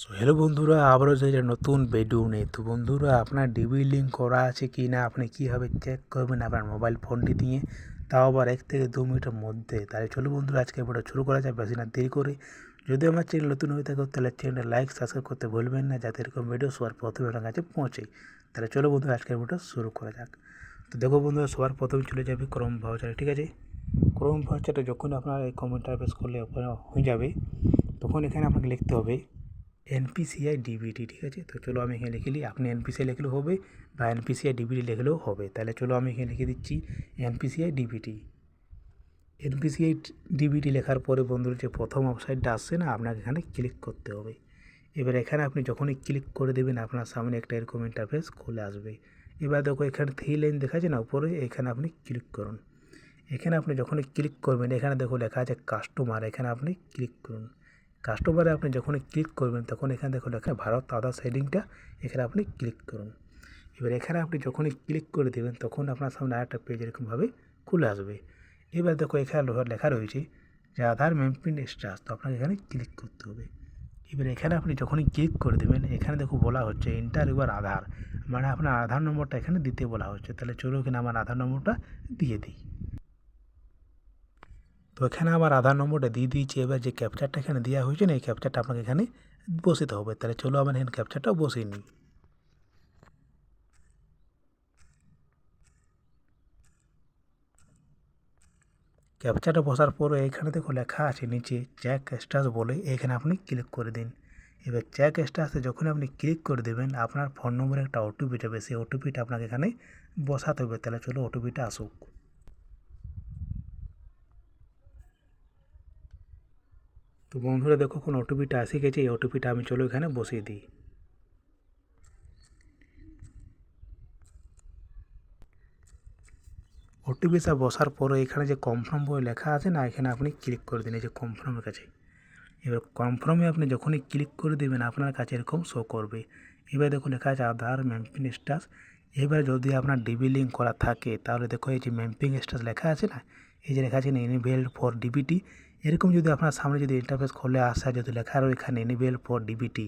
So hello বন্ধুরা, আবারও যে নতুন ভিডিও নেই। তো বন্ধুরা, আপনার ডিবি লিঙ্ক করা আছে কি না আপনি কীভাবে চেক করবেন আপনার মোবাইল ফোনটি দিয়ে, তাও আবার 1 থেকে 2 মিনিটের মধ্যে। তাই চলো বন্ধুরা, আজকে ভিডিও শুরু করা যায় বেশি না দেরি করে। যদি আমার চ্যানেল নতুন হয়ে থাকে তাহলে চ্যানেলটা লাইক সাবস্ক্রাইব করতে ভুলবেন না, যাতে এরকম ভিডিও সবার প্রথমে আপনার কাছে পৌঁছে। তাহলে চলো বন্ধুরা, আজকের ভিডিও শুরু করা যাক। তো দেখো বন্ধুরা, সবার প্রথমে চলে যাবে ক্রোম ব্রাউজারে, ঠিক আছে। ক্রোম ব্রাউজারটা যখন আপনার এই কম্পিউটার পেজ করলে ওপেন হয়ে যাবে, তখন এখানে আপনাকে লিখতে হবে এনপিসিআই ডিবিটি, ঠিক আছে। তো চলো আমি এখানে লিখে নিই, আপনি এনপিসিআই লিখলেও হবে বা এনপিসিআই ডিবিটি লিখলেও হবে। তাহলে চলো আমি এখানে লিখে দিচ্ছি এনপিসিআই ডিবিটি। এনপিসিআই ডিবিটি লেখার পরে বন্ধুর যে প্রথম ওয়েবসাইটটা আসছে না, আপনাকে এখানে ক্লিক করতে হবে। এবার এখানে আপনি যখনই ক্লিক করে দেবেন আপনার সামনে একটা এরকম ইন্টারফেস খুলে আসবে। এবার দেখো এখানে 3 লাইন দেখা যায় না উপরে, এখানে আপনি ক্লিক করুন। এখানে আপনি যখনই ক্লিক করবেন এখানে দেখো লেখা আছে কাস্টমার, এখানে আপনি ক্লিক করুন। কাস্টমারে আপনি যখনই ক্লিক করবেন তখন এখানে দেখো লেখা ভারত আধার সেটিংটা, এখানে আপনি ক্লিক করুন। এবার এখানে আপনি যখনই ক্লিক করে দেবেন তখন আপনার সামনে আরেকটা পেজ এরকমভাবে খুলে আসবে। এবার দেখো এখানে লেখা রয়েছে যে আধার ম্যাপিং স্ট্যাটাস, তো আপনাকে এখানে ক্লিক করতে হবে। এবার এখানে আপনি যখনই ক্লিক করে দেবেন এখানে দেখো বলা হচ্ছে এন্টার ইউর আধার, মানে আপনার আধার নম্বরটা এখানে দিতে বলা হচ্ছে। তাহলে চলো এখানে আমার আধার নম্বরটা দিয়ে দিই। তো এখানে আমার আধার নম্বরটা দিয়ে দিয়েছি। এবার যে ক্যাপচারটা এখানে দেওয়া হয়েছে না, এই ক্যাপচারটা আপনাকে এখানে বসাতে হবে। তাহলে চলো আমার এখানে ক্যাপচারটাও বসিয়ে নিই। ক্যাপচারটা বসার পরে এখানে দেখো লেখা আছে নিচে চেক স্ট্যাটাস বলে, এখানে আপনি ক্লিক করে দিন। এবার চেক স্ট্যাটাসে যখন আপনি ক্লিক করে দেবেন আপনার ফোন নম্বরে একটা ওটিপি যাবে, সেই ওটিপিটা আপনাকে এখানে বসাতে হবে। তাহলে চলো ওটিপিটা আসুক। তো বন্ধুরা দেখো কোন ওটিপিটা এসে গেছে, এই ওটিপিটা আমি চলো এখানে বসিয়ে দিই। ওটিপিটা বসার পরে এখানে যে কনফার্ম বলে লেখা আছে না, এখানে আপনি ক্লিক করে দিন এই যে কনফার্মের কাছে। এবার কনফার্মে আপনি যখনই ক্লিক করে দেবেন আপনার কাছে এরকম শো করবে। এবার দেখো লেখা আছে আধার ম্যাপিং স্ট্যাটাস। এবার যদি আপনার ডিবি লিঙ্ক করা থাকে তাহলে দেখো এই যে ম্যাপিং স্ট্যাটাস লেখা আছে না, এই যে লেখা আছে এনেবেলড ফর ডিবিটি, এরকম যদি আপনার সামনে যদি ইন্টারফেস খোলে আসা, যদি লেখা রয়েছে এখানে এনেবেলড ফর ডিবিটি,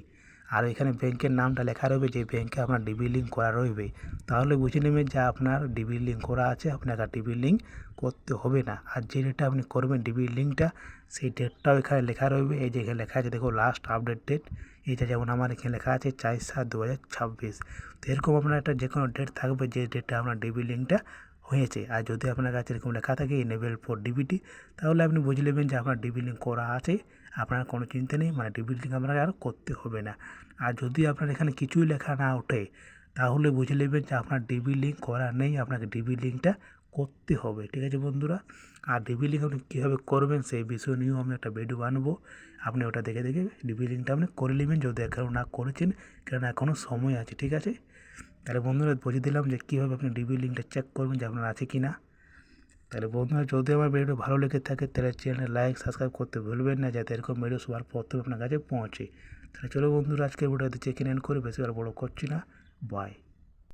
আর এখানে ব্যাংকের নামটা লেখা রয়েছে যে ব্যাংকে আপনার ডিবি লিঙ্ক করা রয়েছে, তাহলে বুঝে নেবেন যে আপনার ডিবি লিঙ্ক করা আছে, আপনাকে ডিবি লিঙ্ক করতে হবে না। আর যে ডেটটা আপনি করবেন ডিবি লিঙ্কটা, সেই ডেটটাও এখানে লেখা রয়েছে। এই যে এখানে লেখা আছে দেখো লাস্ট আপডেট ডেট, এটা যেমন আমার এখানে লেখা আছে 4/7/2026। তো এরকম আপনার একটা যে কোনো ডেট থাকবে যে ডেটটা আপনার ডিবি লিঙ্কটা হয়েছে। আর যদি আপনার কাছে এরকম লেখা থাকে এনেবেল ফর ডিবিটি, তাহলে আপনি বুঝে নেবেন যে আপনার ডিবি লিঙ্ক করা আছে, আপনার কোনো চিন্তা নেই, মানে ডিবি লিঙ্ক আপনাকে আর করতে হবে না। আর যদি আপনার এখানে কিছুই লেখা না ওঠে তাহলে বুঝে নেবেন যে আপনার ডিবি লিঙ্ক করা নেই, আপনাকে ডিবি লিঙ্কটা করতে হবে, ঠিক আছে বন্ধুরা। আর ডিবি লিঙ্ক আপনি কীভাবে করবেন সেই বিষয় নিয়েও আমি একটা ভিডিও বানাবো, আপনি ওটা দেখে দেখে ডিবি লিঙ্কটা আপনি করে নেবেন যদি এখনও না করেছেন, কারণ এখনও সময় আছে, ঠিক আছে। তাহলে বন্ধুরা বুঝিয়ে দিলাম যে কীভাবে আপনি ডিবি লিঙ্কটা চেক করবেন যে আপনার আছে কি না। তাহলে বন্ধুরা যদি আমার ভিডিও ভালো লেগে থাকে তাহলে চ্যানেলে লাইক সাবস্ক্রাইব করতে ভুলবেন না, যাতে এরকম ভিডিও সবার প্রথমে আপনার কাছে পৌঁছে। তাহলে চলো বন্ধুরা, আজকের ভিডিওতে চেক ইন করে বেশি আর বড়ো করছি না। বাই।